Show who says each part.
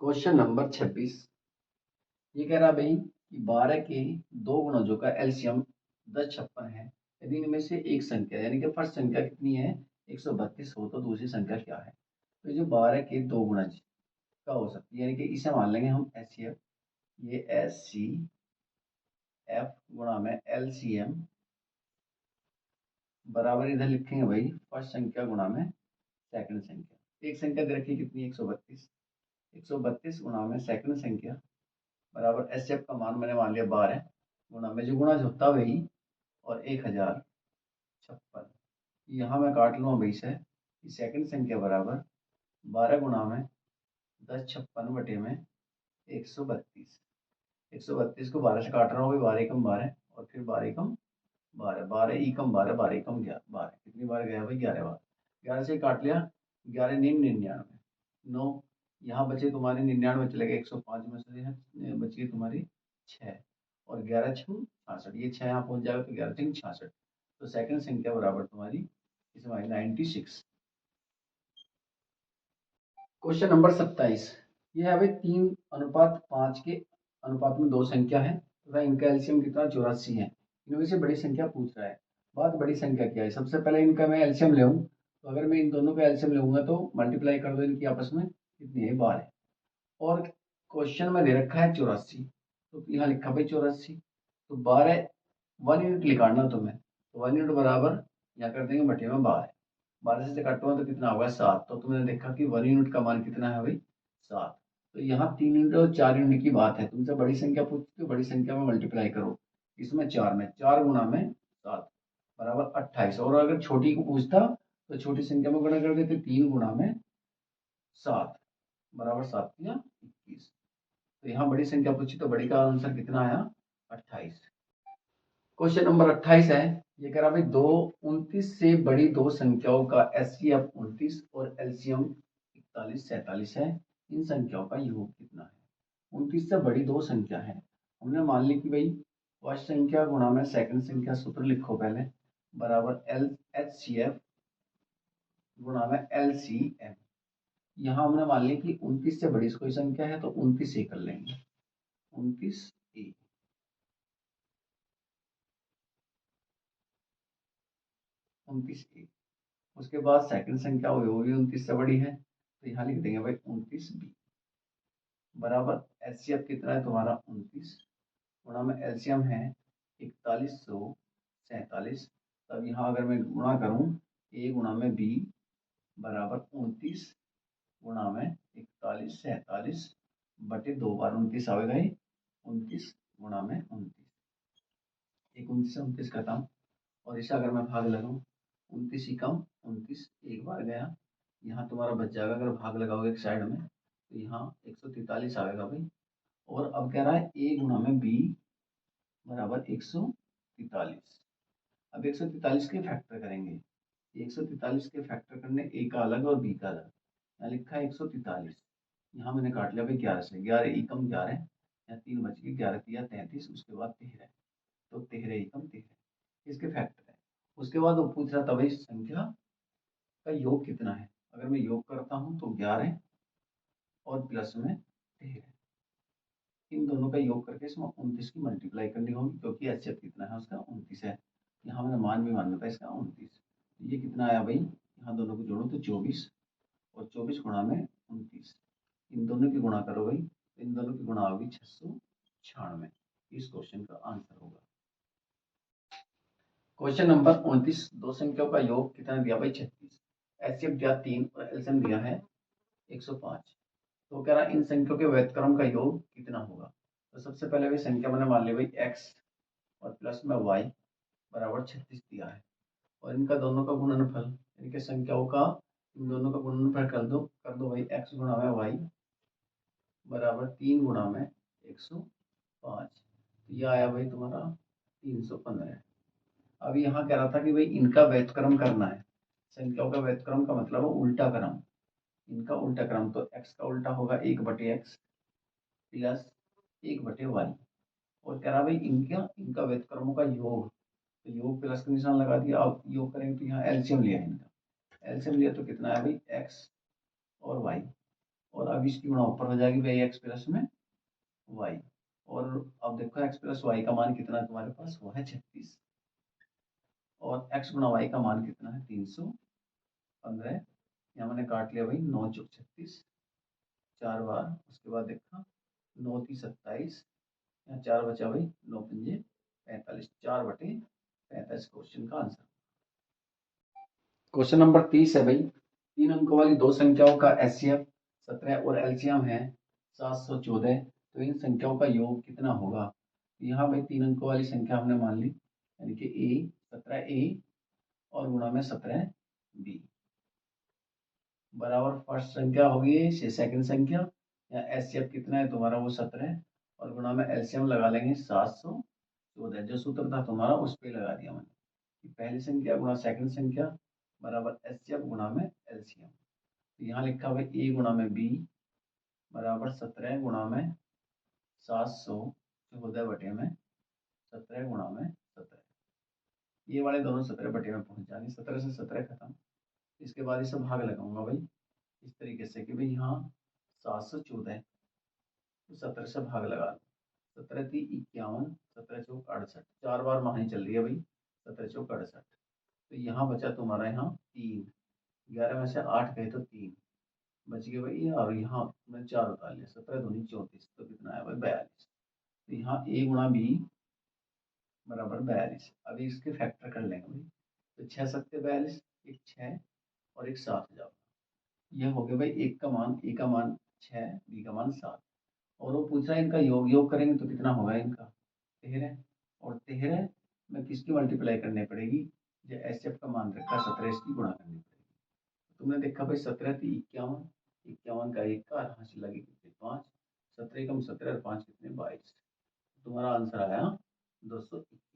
Speaker 1: Question number 26। ये कह रहा भाई कि 12 के दो गुणजों का एलसीएम 1056 है। यदि इनमें से एक संख्या यानी कि फर्स्ट संख्या कितनी है 132 हो तो दूसरी संख्या क्या है। तो जो 12 के दो गुणज का हो सकती है यानी कि इसे मान लेंगे हम एच सी एफ। ये एस सी एफ गुणा में एलसीएम बराबर इधर लिखेंगे भाई फर्स्ट संख्या गुणा में सेकंड संख्या। एक संख्या दे रखी कितनी 132। 132 गुणा में सेकंड संख्या बराबर एस एफ का मान मैंने मान लिया 12 गुणा में जो गुणा होता वही और 1056। यहाँ मैं काट लूँगा भाई से सेकंड संख्या बराबर 12 गुणा में 1056 बटे में 132। 132 को 12 से काट रहा हूँ भाई 12 एकम 12 और फिर 12 एकम 12 12 एकम 12 12 एकम 12 कितनी बार गया भाई 11 बार। 11 से काट लिया 11 99 9 यहाँ बचे तुम्हारे 99 चले गए 105 में से बची तुम्हारी 6 और 11 छम 66। ये 6 यहाँ पहुँच जाएगा तो 11 छम 66। तो सेकंड संख्या बराबर तुम्हारी इसमें 96। Question number 27। ये है भाई 3:5 के अनुपात में दो संख्या है तथा इनका एलसीएम कितना 84 है। इनमें से बड़ी संख्या पूछ रहा है। बात बड़ी संख्या क्या है। सबसे पहले इनका मैं एलसीएम ले तो अगर मैं इन दोनों का एलसीएम लूंगा तो मल्टीप्लाई कर दो इनकी आपस में कितनी है 12 और क्वेश्चन में दे रखा है 84। तो यहाँ लिखा भाई 84 तो 12 1 यूनिट निकालना तुम्हें तो 1 यूनिट बराबर यहाँ कर देंगे बटे में 12। 12 से काटूंगा तो कितना होगा 7। तो तुमने देखा कि 1 यूनिट का मान कितना है भाई 7। तो यहाँ 3 यूनिट और 4 यूनिट की बात है। तुमसे बड़ी संख्या पूछती है बड़ी संख्या में मल्टीप्लाई करो इसमें 4 में 4 गुणा में 7 बराबर 28। और अगर छोटी को पूछता तो छोटी संख्या में गुणा कर देते 3 गुणा में 7 बराबर 7 या 21। तो यहाँ बड़ी संख्या पूछी तो बड़ी का आंसर कितना आया 28। क्वेश्चन नंबर 28 है। ये कह रहा भाई 29 से बड़ी दो संख्याओं का एचसीएफ 29 और एलसीएम 41 47 है। इन संख्याओं का योग कितना है। 29 से बड़ी दो संख्या है। हमने मान ली कि भाई फर्स्ट संख्या गुणा में सेकंड संख्या सूत्र लिखो पहले बराबर एल एच सी एफ गुणा में एल सी एम। यहाँ हमने मान ली कि 29 से बड़ी कोई संख्या है तो 29 ए कर लेंगे 29 ए 29 ए। उसके बाद सेकंड संख्या हुई वो भी 29 से बड़ी है तो यहाँ लिख देंगे भाई 29 बी बराबर एचसीएफ कितना है तुम्हारा 29 गुणा में एलसीएम है 4147। तब यहाँ अगर मैं गुणा करूँ ए गुणा में बी बराबर 29 गुणा में 4147 बटे 2 बार 29 आ गए 29 गुणा में 29 एक 29 से 29 खत्म और इसे अगर मैं भाग लगाऊं 29 ही कम 29 एक बार गया। यहाँ तुम्हारा बच जाएगा अगर भाग लगाओगे एक साइड में तो यहाँ 143 आएगा भाई। और अब कह रहा है ए गुणा में बी बराबर 143। अब 143 के फैक्टर करेंगे 143 के फैक्टर करने ए का अलग और बी का अलग। यहाँ लिखा है 143 यहाँ मैंने काट लिया भाई 11 से 11 एकम 11 यहाँ 3 बच गए 11 किया 33 उसके बाद 13 तो 13 एकम 13 इसके फैक्टर है। उसके बाद वो पूछ रहा था भाई संख्या का योग कितना है। अगर मैं योग करता हूँ तो 11 और प्लस में 13 इन दोनों का योग करके इसमें 29 की मल्टीप्लाई करनी होगी क्योंकि एचसीएफ कितना है उसका 29 है। यहाँ मैंने मान भी मानना था इसका 29। ये कितना आया भाई यहाँ दोनों को जोड़ो तो 24 और 24 गुणा में 29 इन दोनों की गुणा करो भाई इन दोनों की गुणा होगी 696। इस क्वेश्चन का आंसर होगा। क्वेश्चन नंबर 29 दो संख्याओं का योग कितना दिया भाई 36। एचसीएफ दिया 3 और एलसीएम दिया है 105। तो कह रहा इन संख्याओं के व्युत्क्रम का योग कितना होगा। तो सबसे पहले भी संख्या मैंने मान ली भाई x और प्लस में y बराबर 36 दिया है और इनका दोनों का गुणनफल इनके संख्याओं का इन दोनों का गुणनफल कर दो भाई x गुणा में y बराबर 3 गुणा में 105। तो यह आया भाई तुम्हारा 315। अब यहाँ कह रहा था कि भाई इनका व्युत्क्रम करना है। संख्याओं का व्युत्क्रम का मतलब उल्टा क्रम। इनका उल्टा क्रम तो x का उल्टा होगा 1/x प्लस 1/y और कह रहा भाई इनका व्युत्क्रमों का योग तो योग प्लस का निशान लगा दिया। अब योग करेंगे तो यहाँ एलसीएम लिया इनका एलसीएम लिया तो कितना है भाई x और y और अब इसकी गुणा ऊपर हो जाएगी भाई एक्स प्लस में वाई। और अब देखो एक्स प्लस वाई का मान कितना है तुम्हारे पास, वो है 36। और एक्स गुणा वाई का मान कितना है 315। यहाँ मैंने काट लिया भाई 9 चौक 36 4 बार। उसके बाद देखा 9 3 27, यहाँ 4 बचा भाई 9 पंजे 45, 4/45 क्वेश्चन का आंसर। क्वेश्चन नंबर 30 है भाई, 3 अंकों वाली दो संख्याओं का एचसीएफ 17 और एलसीएम है 714, तो इन संख्याओं का योग कितना होगा। यहाँ भाई 3 अंकों वाली संख्या हमने मान ली, यानी कि ए 17 ए और गुणा में 17 बी बराबर फर्स्ट संख्या होगी से सेकंड संख्या, या एचसीएफ कितना है तुम्हारा वो 17 और गुणा में एलसीएम लगा लेंगे 714। जो सूत्र था तुम्हारा उस पर लगा दिया मैंने कि पहली संख्या गुणा सेकंड संख्या बराबर एचसीएफ गुणा में एलसीएम। तो यहाँ लिखा हुआ ए गुणा में बी बराबर 17 गुणा में 714 गुणा में 17। ये वाले दोनों 17 बटे में पहुंच जाएंगे, 17 से 17 खत्म। इसके बाद ये सब भाग लगाऊंगा भाई इस तरीके से कि भाई यहाँ 714 तो 17 से भाग लगा लो, 17 थी 51, 17 चौक 68, 4 बार मानी चल रही है भाई 17 चौक 68। तो यहाँ बचा तुम्हारा यहाँ 3, 11 में से 8 गए तो 3 बच गए भाई, और यहाँ मैंने 4 उतार लिया, 17 दूनी 34, तो कितना है भाई 42। तो यहाँ ए गुणा बी बराबर 42। अभी इसके फैक्टर कर लेंगे भाई, तो 6 सत्ते 42, एक 6 और एक 7 हो जाओ। यह हो गया भाई एक का मान, ए का मान 6 बी का मान 7, और वो पूछ रहा है इनका योग करेंगे तो कितना होगा इनका 13, और 13 में किसकी मल्टीप्लाई करनी पड़ेगी, जो एच एफ का मान रखा 17 इसकी गुणा करनी पड़ेगी। तुमने देखा भाई 17 थी 51, 51 का एक का हासिल लगी कितने 5, 17 कम 17 और 5 कितने 22, तुम्हारा आंसर आया 221।